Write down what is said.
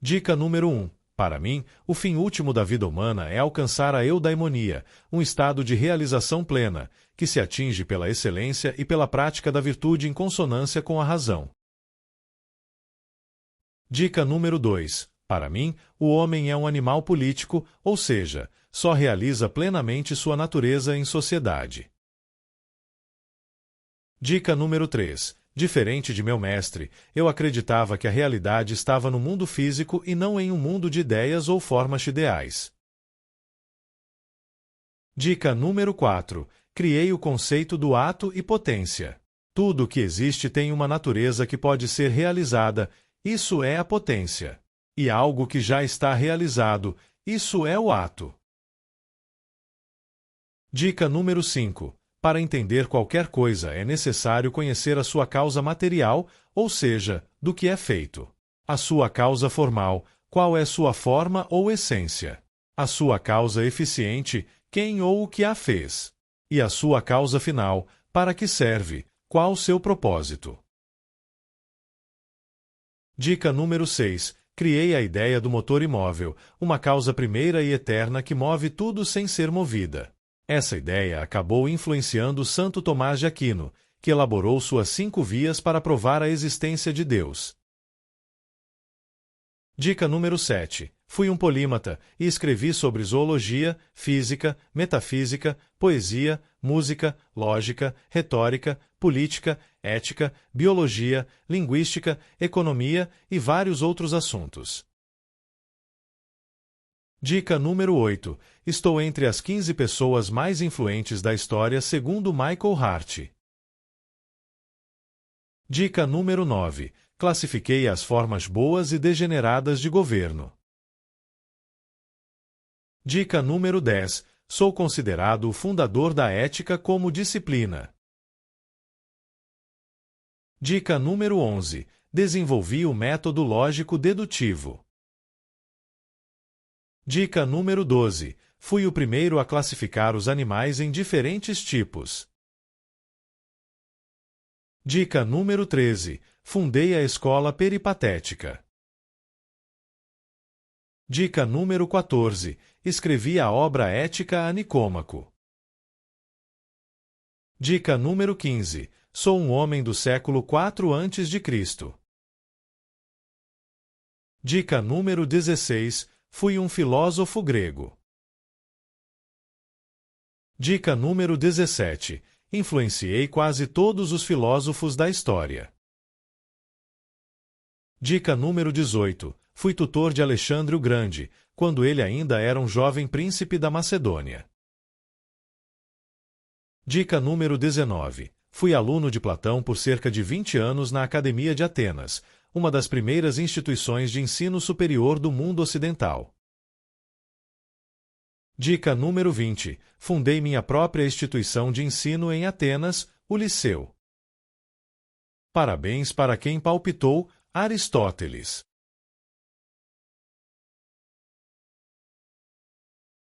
Dica número 1. Para mim, o fim último da vida humana é alcançar a eudaimonia, um estado de realização plena, que se atinge pela excelência e pela prática da virtude em consonância com a razão. Dica número 2. Para mim, o homem é um animal político, ou seja, só realiza plenamente sua natureza em sociedade. Dica número 3. Diferente de meu mestre, eu acreditava que a realidade estava no mundo físico e não em um mundo de ideias ou formas ideais. Dica número 4. Criei o conceito do ato e potência. Tudo o que existe tem uma natureza que pode ser realizada, isso é a potência. E algo que já está realizado, isso é o ato. Dica número 5. Para entender qualquer coisa é necessário conhecer a sua causa material, ou seja, do que é feito. A sua causa formal, qual é sua forma ou essência. A sua causa eficiente, quem ou o que a fez. E a sua causa final, para que serve, qual seu propósito. Dica número 6. Criei a ideia do motor imóvel, uma causa primeira e eterna que move tudo sem ser movida. Essa ideia acabou influenciando Santo Tomás de Aquino, que elaborou suas 5 vias para provar a existência de Deus. Dica número 7. Fui um polímata e escrevi sobre zoologia, física, metafísica, poesia, música, lógica, retórica, política, ética, biologia, linguística, economia e vários outros assuntos. Dica número 8. Estou entre as 15 pessoas mais influentes da história segundo Michael Hart. Dica número 9. Classifiquei as formas boas e degeneradas de governo. Dica número 10. Sou considerado o fundador da ética como disciplina. Dica número 11. Desenvolvi o método lógico dedutivo. Dica número 12. Fui o primeiro a classificar os animais em diferentes tipos. Dica número 13. Fundei a escola peripatética. Dica número 14. Escrevi a obra ética a Nicômaco. Dica número 15. Sou um homem do século IV a.C. Dica número 16. Fui um filósofo grego. Dica número 17. Influenciei quase todos os filósofos da história. Dica número 18. Fui tutor de Alexandre o Grande, quando ele ainda era um jovem príncipe da Macedônia. Dica número 19. Fui aluno de Platão por cerca de 20 anos na Academia de Atenas, uma das primeiras instituições de ensino superior do mundo ocidental. Dica número 20. Fundei minha própria instituição de ensino em Atenas, o Liceu. Parabéns para quem palpitou, Aristóteles.